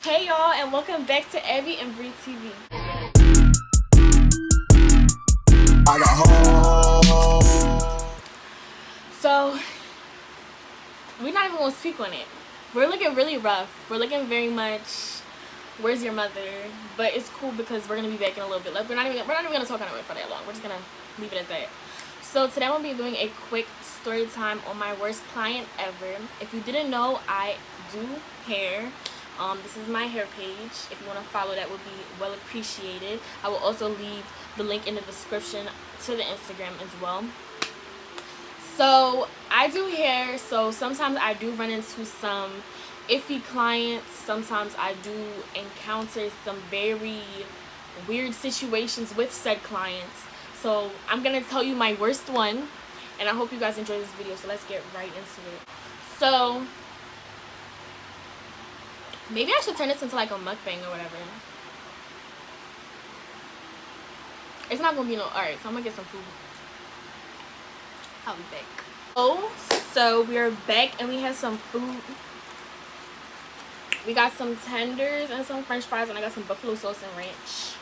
Hey y'all, and welcome back to Abby and Bree TV. So, we're not even gonna speak on it. We're looking really rough. We're looking very much, where's your mother? But it's cool because we're gonna be back in a little bit. Like, we're not even gonna talk on it for that long. We're just gonna leave it at that. So today I'm gonna be doing a quick story time on my worst client ever. If you didn't know, I do hair. This is my hair page. If you want to follow, that would be well appreciated. I will also leave the link in the description to the Instagram as well. So I do hair, so sometimes I do run into some iffy clients. Sometimes I do encounter some very weird situations with said clients. So I'm gonna tell you my worst one, and I hope you guys enjoy this video. So let's get right into it. So maybe I should turn this into like a mukbang or whatever. It's not gonna be no. Alright, so I'm gonna get some food. I'll be back. Oh, so we are back and we have some food. We got some tenders and some french fries, and I got some buffalo sauce and ranch.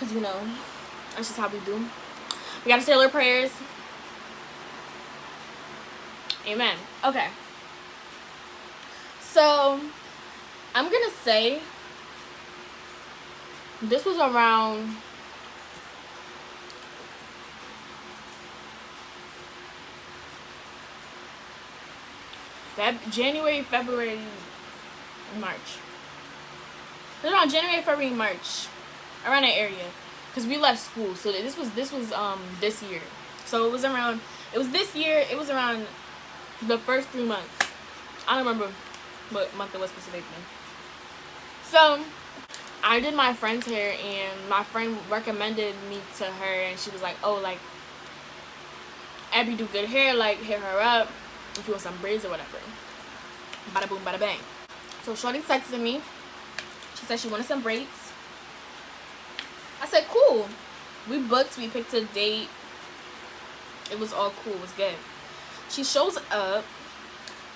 Cause you know, that's just how we do. We gotta say a little prayers. Amen. Okay. So I'm gonna say this was around January, February, March. It was around January, February, March, around that area, cause we left school. So this was this year. So it was this year. It was around the first 3 months. I don't remember what month it was specifically. So I did my friend's hair, and my friend recommended me to her, and she was like, oh, like, Abby do good hair, like, hit her up if you want some braids or whatever. Bada boom, bada bang. So shorty texted me. She said she wanted some braids. I said, cool. We booked, we picked a date. It was all cool, it was good. She shows up.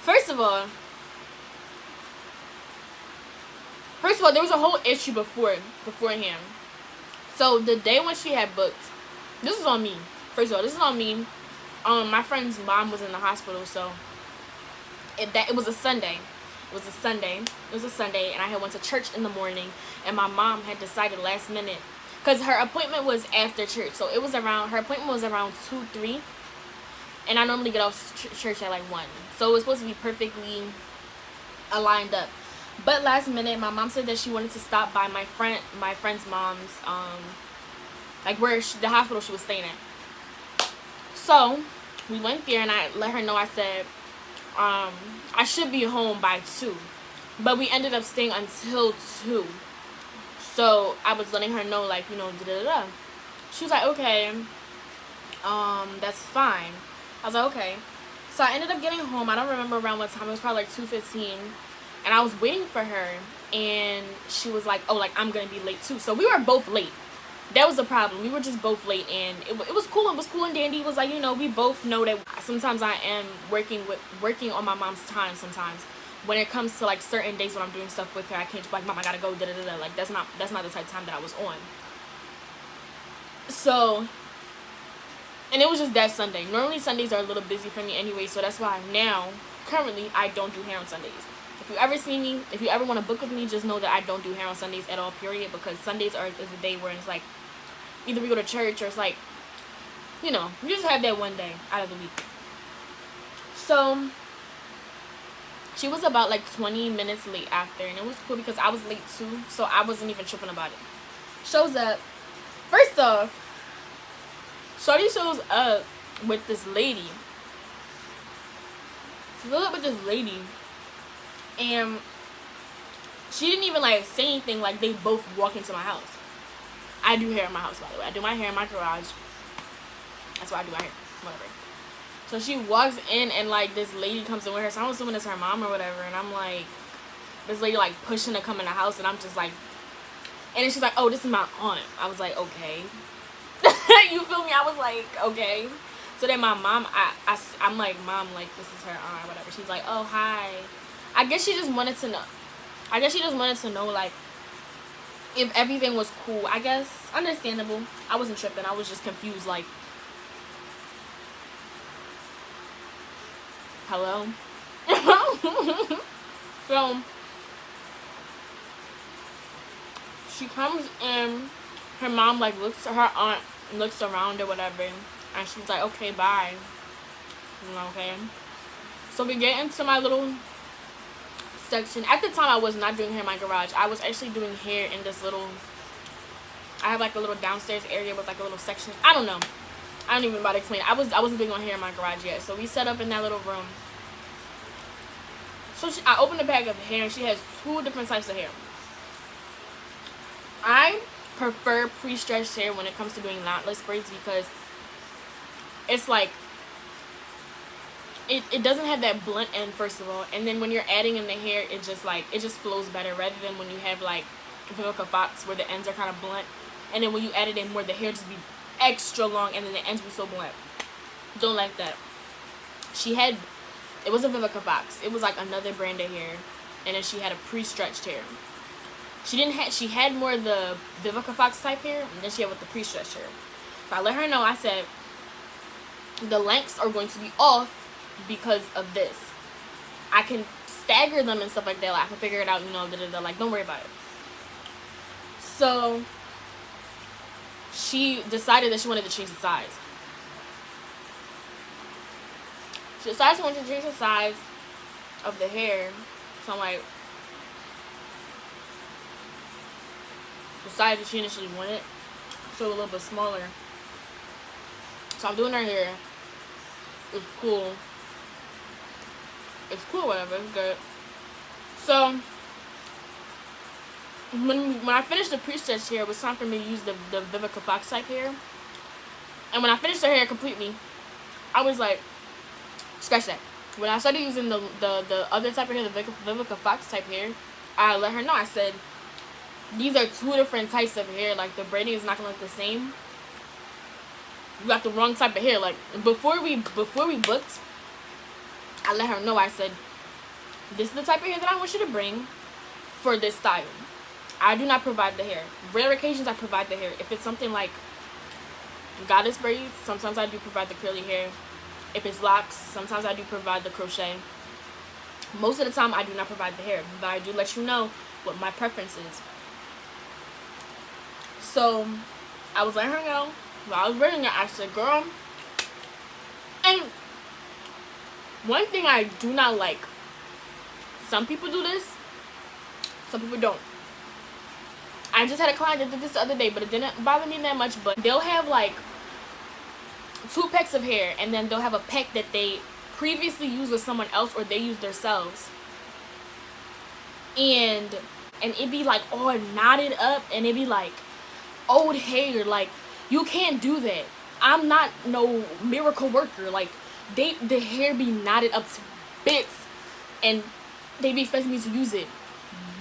First of all, there was a whole issue beforehand. So the day when she had booked, this is on me. First of all, this is on me. My friend's mom was in the hospital, so it was a Sunday. It was a Sunday, and I had went to church in the morning, and my mom had decided last minute, because her appointment was after church, so her appointment was around 2-3, and I normally get off church at like 1, so it was supposed to be perfectly aligned up. But last minute, my mom said that she wanted to stop by my friend's mom's, like where the hospital she was staying at. So we went there, and I let her know. I said, I should be home by 2, but we ended up staying until 2. So I was letting her know, like, you know, da-da-da. She was like, okay, that's fine. I was like, okay. So I ended up getting home. I don't remember around what time. It was probably like 2:15. And I was waiting for her, and she was like, oh, like, I'm going to be late too. So we were both late. That was the problem. We were just both late, and it was cool. It was cool and dandy. It was like, you know, we both know that sometimes I am working on my mom's time sometimes. When it comes to, like, certain days when I'm doing stuff with her, I can't just be like, Mom, I got to go, da-da-da-da. Like, that's not the type of time that I was on. So, and it was just that Sunday. Normally, Sundays are a little busy for me anyway, so that's why now, currently, I don't do hair on Sundays. If you ever see me, if you ever want to book with me, just know that I don't do hair on Sundays at all, period. Because Sundays is a day where it's like, either we go to church or it's like, you know, you just have that one day out of the week. So she was about like 20 minutes late after, and it was cool because I was late too, so I wasn't even tripping about it. Shows up. First off, shorty shows up with this lady. She shows up with this lady. And she didn't even like say anything. Like, they both walked into my house. I do hair in my house, by the way. I do my hair in my garage. That's why I do my hair. Whatever. So she walks in, and like this lady comes in with her. So I'm assuming it's her mom or whatever. And I'm like, this lady like pushing to come in the house, and I'm just like, and then she's like, oh, this is my aunt. I was like, okay. You feel me? I was like, okay. So then my mom, I'm like, Mom, like, this is her aunt or whatever. She's like, oh, hi. I guess she just wanted to know. I guess she just wanted to know, like, if everything was cool. I guess understandable. I wasn't tripping. I was just confused. Like, hello. So she comes in. Her mom like looks. Her aunt looks around or whatever, and she's like, "Okay, bye." Okay. So we get into my little section. At the time, I was not doing hair in my garage. I was actually doing hair in this little. I have like a little downstairs area with like a little section. I don't know. I don't even know how to explain it. I wasn't doing on hair in my garage yet. So we set up in that little room. So I opened a bag of hair and she has 2 different types of hair. I prefer pre-stretched hair when it comes to doing knotless braids because it's like it doesn't have that blunt end, first of all, and then when you're adding in the hair, it just flows better rather than when you have like Vivica Fox where the ends are kind of blunt, and then when you add it in more, the hair just be extra long and then the ends be so blunt. Don't like that. It wasn't Vivica Fox. It was like another brand of hair, and then she had a pre-stretched hair. She had more of the Vivica Fox type hair, and then she had with the pre-stretched hair. So I let her know. I said the lengths are going to be off because of this. I can stagger them and stuff like that. Like, I can figure it out, like, don't worry about it. So she decided that she wanted to change the size. She decided she wanted to change the size of the hair. So I'm like, the size that she initially wanted, so a little bit smaller. So I'm doing her hair. It's cool. It's cool, whatever. It's good. So when I finished the pre-stretched hair, it was time for me to use the Vivica Fox type hair. And when I finished her hair completely, I was like, scratch that. When I started using the other type of hair, the Vivica Fox type hair, I let her know. I said, these are 2 different types of hair. Like, the braiding is not gonna look the same. You got the wrong type of hair. Like, before we booked, I let her know. I said, this is the type of hair that I want you to bring for this style. I do not provide the hair. Rare occasions I provide the hair. If it's something like goddess braids, sometimes I do provide the curly hair. If it's locks, sometimes I do provide the crochet. Most of the time I do not provide the hair, but I do let you know what my preference is. So I was letting her know while I was braiding it. I said, girl, and one thing I do not like, some people do this, some people don't. I just had a client that did this the other day, but it didn't bother me that much. But they'll have like 2 packs of hair, and then they'll have a pack that they previously used with someone else or they used themselves. And it be like all knotted up, and it be like old hair. Like, you can't do that. I'm not no miracle worker. Like, the hair be knotted up to bits, and they be expecting me to use it.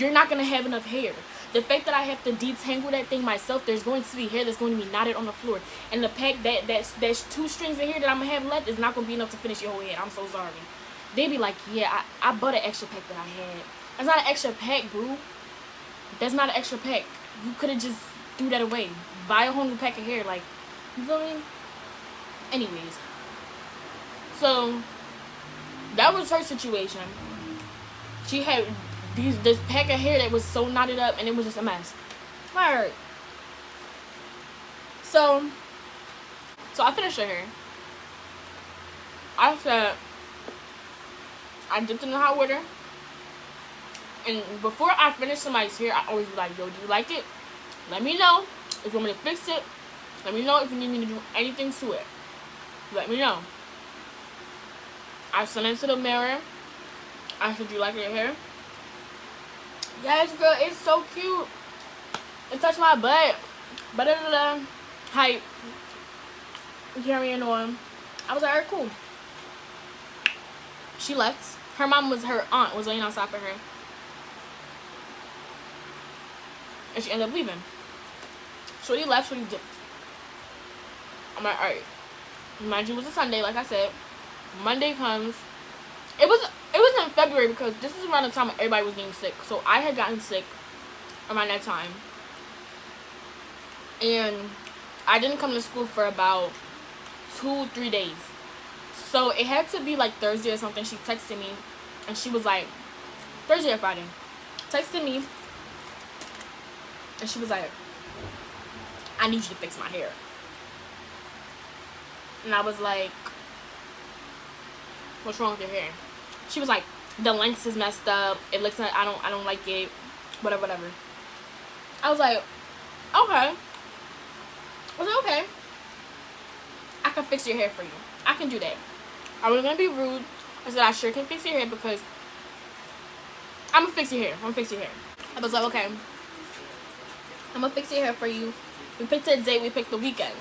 You're not gonna have enough hair. The fact that I have to detangle that thing myself, there's going to be hair that's going to be knotted on the floor, and the pack that's 2 strings of hair that I'm gonna have left is not gonna be enough to finish your whole head. I'm so sorry. They be like, yeah, I bought an extra pack that I had. That's not an extra pack, boo. That's not an extra pack. You could have just threw that away. Buy a whole new pack of hair. Like, you feel me? Anyways, so that was her situation. She had this pack of hair that was so knotted up, and it was just a mess. Alright. So I finished her hair. I said, I dipped in the hot water. And before I finish somebody's hair, I always be like, yo, do you like it? Let me know. If you want me to fix it, let me know. If you need me to do anything to it, let me know. I sent it to the mirror. I said, do you like your hair? Yes, girl, it's so cute. It touched my butt. But hype. Carrying on. I was like, alright, cool. She left. Her aunt was laying outside for her. And she ended up leaving. Shorty left, Shorty dipped. I'm like, alright. Mind you, it was a Sunday, like I said. Monday comes. It was in February because this is around the time when everybody was getting sick. So I had gotten sick around that time. And I didn't come to school for about 2-3 days. So it had to be like Thursday or something. She texted me and she was like, Thursday or Friday. Texted me and she was like, I need you to fix my hair. And I was like, what's wrong with your hair? She was like, the length is messed up. It looks like I don't like it. Whatever. I was like, okay. I was like, okay. I can fix your hair for you. I can do that. I was gonna be rude. I said I sure can fix your hair because I'm gonna fix your hair. I was like, okay. I'm gonna fix your hair for you. We picked a date. We picked the weekend.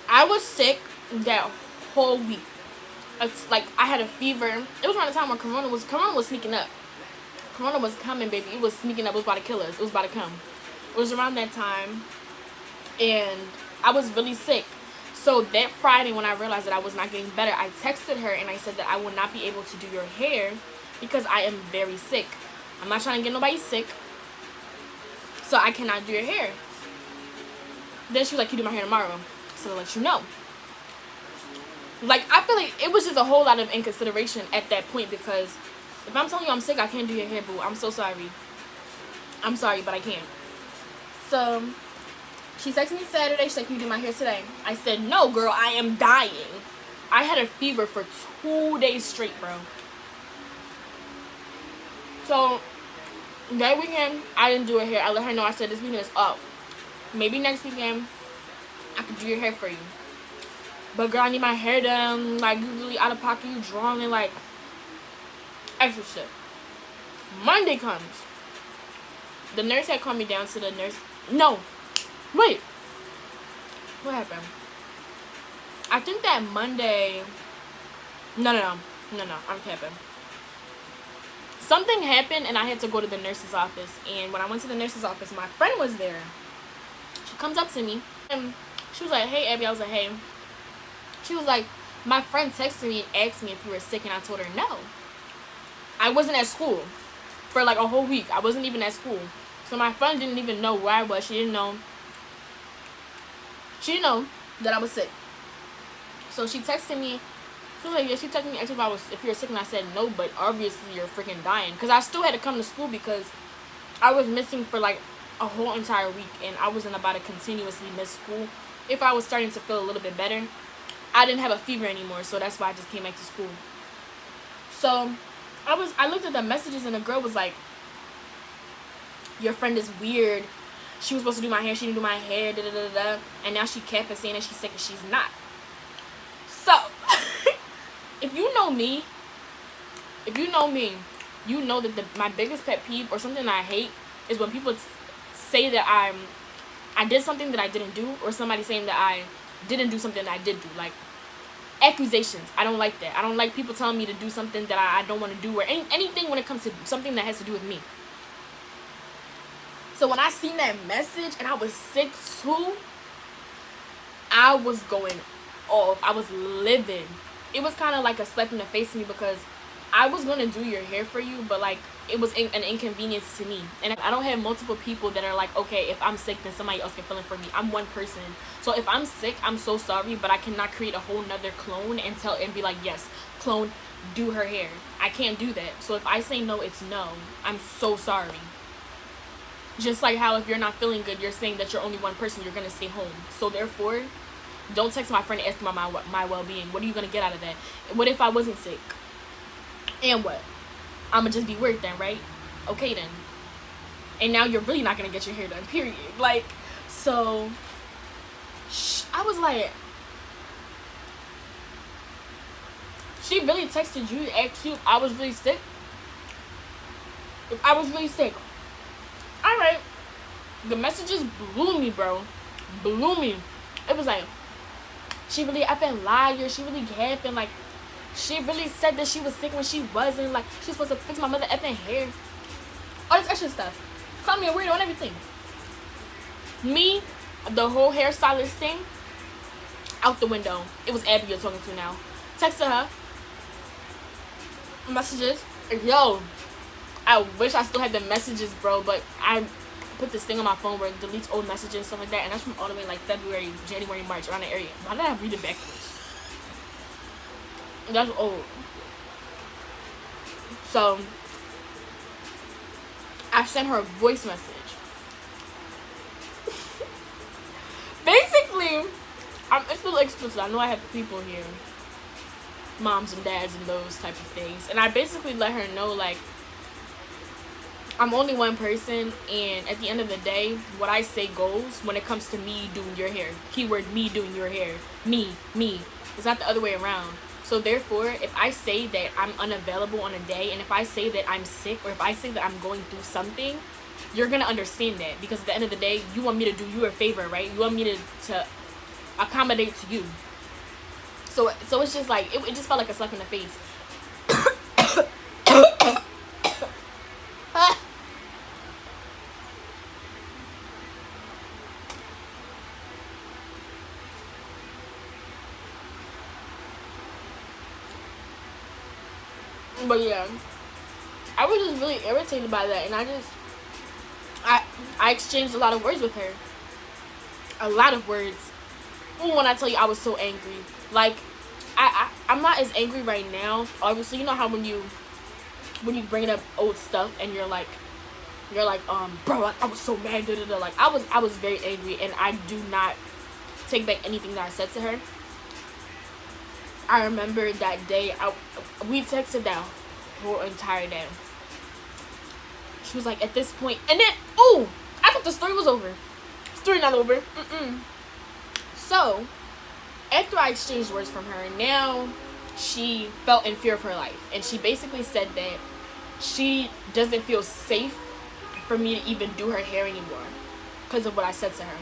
I was sick that whole week. It's like I had a fever. It was around the time when Corona was sneaking up. Corona was coming, baby. It was sneaking up. It was about to kill us. It was about to come. It was around that time, and I was really sick. So that Friday, when I realized that I was not getting better, I texted her and I said that I will not be able to do your hair because I am very sick. I'm not trying to get nobody sick, so I cannot do your hair. Then she was like, you do my hair tomorrow, so I'll let you know. Like, I feel like it was just a whole lot of inconsideration at that point because if I'm telling you I'm sick, I can't do your hair, boo. I'm so sorry. I'm sorry, but I can't. So she texted me Saturday. She's like, can you do my hair today? I said, no, girl, I am dying. I had a fever for 2 days straight, bro. So that weekend, I didn't do her hair. I let her know. I said, this weekend is up. Maybe next weekend, I could do your hair for you. But girl, I need my hair done. Like, you really out of pocket. You drawing and like extra shit. Monday comes. The nurse had called me down to the nurse. No. Wait. What happened? I think that Monday. No. I'm capping. Something happened and I had to go to the nurse's office. And when I went to the nurse's office, my friend was there. She comes up to me and she was like, hey, Abby. I was like, hey. She was like, my friend texted me and asked me if you were sick, and I told her no. I wasn't at school for like a whole week. I wasn't even at school. So my friend didn't even know where I was. She didn't know that I was sick. So she texted me. She was like, yeah, she texted me, asked if you were sick, and I said no, but obviously you're freaking dying. Because I still had to come to school because I was missing for like a whole entire week, and I wasn't about to continuously miss school. If I was starting to feel a little bit better, I didn't have a fever anymore, so that's why I just came back to school. So I looked at the messages, and the girl was like, your friend is weird. She was supposed to do my hair. She didn't do my hair. And now she capping saying that she's sick and she's not. So, if you know me, you know that my biggest pet peeve or something I hate is when people say that I did something that I didn't do, or somebody saying that I didn't do something that I did do. Like, accusations. I don't like that. I don't like people telling me to do something that I don't want to do, or anything when it comes to something that has to do with me. So when I seen that message and I was sick too, I was going off. I was livid. It was kind of like a slap in the face to me because I was going to do your hair for you, but like it was an inconvenience to me. And I don't have multiple people that are like, okay, if I'm sick, then somebody else can fill in for me. I'm one person. So if I'm sick, I'm so sorry, but I cannot create a whole nother clone and be like, yes, clone, do her hair. I can't do that. So if I say no, it's no. I'm so sorry. Just like how if you're not feeling good, you're saying that you're only one person, you're going to stay home. So therefore, don't text my friend and ask about my well-being. What are you going to get out of that? What if I wasn't sick? And what? I'm going to just be weird then, right? Okay then. And now you're really not going to get your hair done, period. Like, so, I was like, she really texted you to ask you if I was really sick? If I was really sick. Alright. The messages blew me, bro. Blew me. It was like, she really effing liar. She really capping. Like, she really said that she was sick when she wasn't. Like, she's supposed to fix my mother effing hair. All this extra stuff. Call me a weirdo and everything. Me, the whole hairstylist thing, out the window. It was Abby you're talking to now. Texted her. messages. Yo, I wish I still had the messages, bro, but I put this thing on my phone where it deletes old messages and stuff like that, and that's from all the way like February, January, March, around the area. Why did I read it backwards? That's old. So I sent her a voice message. Basically, it's a little explicit. I know I have people here, moms and dads and those type of things, and I basically let her know, like, I'm only one person, and at the end of the day, what I say goes when it comes to me doing your hair. Keyword, me doing your hair. Me. It's not the other way around. So therefore, if I say that I'm unavailable on a day, and if I say that I'm sick, or if I say that I'm going through something, you're going to understand that. Because at the end of the day, you want me to do you a favor, right? You want me to accommodate to you. So it's just like, it just felt like a slap in the face. But yeah, I was just really irritated by that, and I exchanged a lot of words with her. A lot of words. When I tell you I was so angry. Like, I'm not as angry right now. Obviously, you know how when you bring up old stuff and you're like, bro, I was so mad, da da da. Like, I was very angry, and I do not take back anything that I said to her. I remember that day, we texted that whole entire day. She was like, at this point, and then, I thought the story was over. Story not over. So, after I exchanged words from her, now she felt in fear of her life. And she basically said that she doesn't feel safe for me to even do her hair anymore because of what I said to her.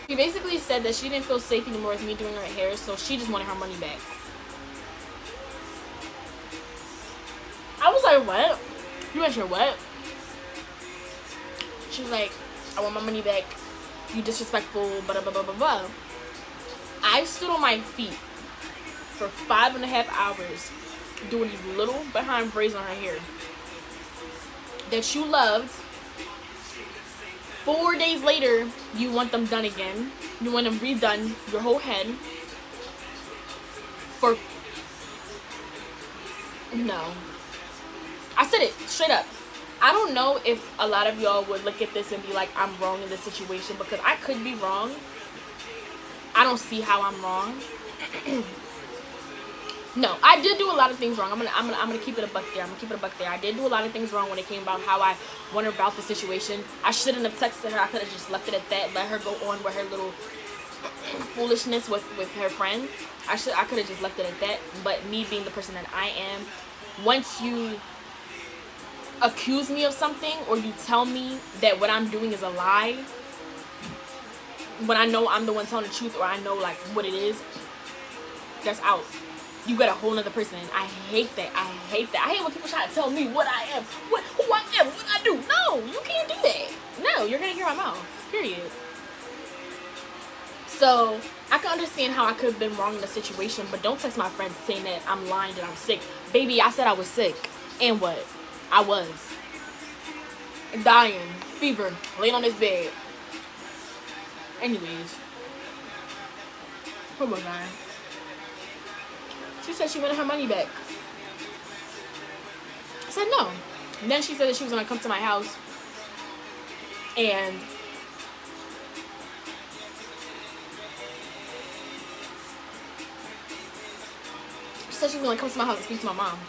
She basically said that she didn't feel safe anymore with me doing her hair, so she just wanted her money back. I was like, what? You want your what? She was like, I want my money back. You disrespectful, blah, blah, blah, blah, blah. I stood on my feet for 5.5 hours doing these little behind braids on her hair that you loved. 4 days later, you want them done again. You want them redone, your whole head. No. I said it straight up. I don't know if a lot of y'all would look at this and be like, I'm wrong in this situation, because I could be wrong. I don't see how I'm wrong. No, I did do a lot of things wrong. I'm gonna keep it a buck there. I did do a lot of things wrong when it came about how I went about the situation. I shouldn't have texted her. I could have just left it at that. Let her go on with her little foolishness with her friend. I could have just left it at that. But me being the person that I am, once you accuse me of something or you tell me that what I'm doing is a lie, when I know I'm the one telling the truth, or I know like what it is, that's out. You got a whole nother person. I hate that. I hate when people try to tell me what I am, who I am, what I do. No, you can't do that. No, you're gonna hear my mouth. Period. So I can understand how I could have been wrong in the situation, but don't text my friends saying that I'm lying, that I'm sick. Baby, I said I was sick. And what? I was. Dying. Fever. Laying on this bed. Anyways. What was I? She said she wanted her money back. I said no. And then she said that she was going to come to my house. And she said she was going to come to my house and speak to my mom.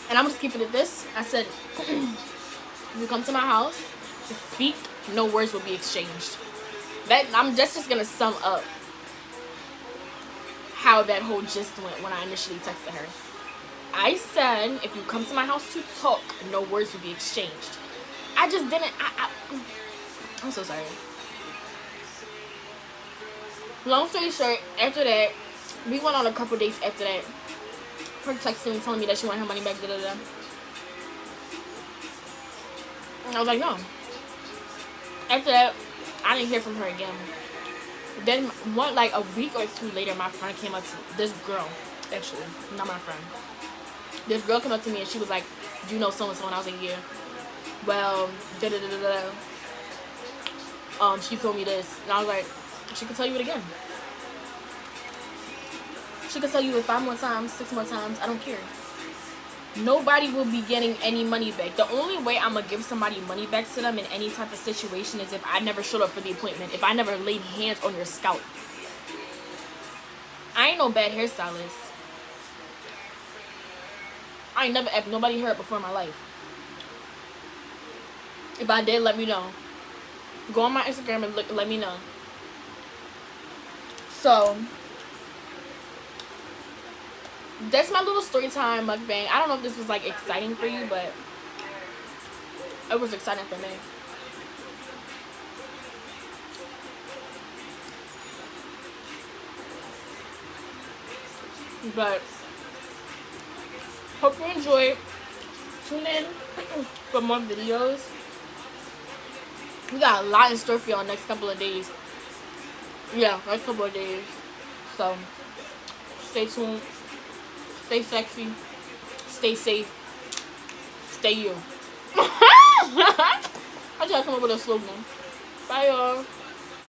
And I'm just keeping it this. I said, if you come to my house to speak, no words will be exchanged. That's just going to sum up how that whole gist went when I initially texted her. I said, if you come to my house to talk, no words will be exchanged. I just didn't. I'm so sorry. Long story short, after that, we went on a couple dates after that. Her texting me, telling me that she wanted her money back, da da da. And I was like, no. After that, I didn't hear from her again. Then one like a week or two later, my friend came up to this girl, actually not my friend. This girl came up to me and she was like, "Do you know so and so?" And I was like, "Yeah." Well, da da da da da. She told me this, and I was like, she could tell you it again. She could tell you it 5 more times, 6 more times. I don't care. Nobody will be getting any money back. The only way I'm gonna give somebody money back to them in any type of situation is if I never showed up for the appointment. If I never laid hands on your scalp. I ain't no bad hairstylist. I ain't never have nobody hair up before in my life. If I did, let me know. Go on my Instagram and let me know. So that's my little story time mukbang. I don't know if this was like exciting for you, but it was exciting for me. But hope you enjoyed. Tune in for more videos. We got a lot in store for y'all next couple of days. Yeah, next couple of days. So stay tuned. Stay sexy. Stay safe. Stay you. I try to come up with a slogan. Bye, y'all.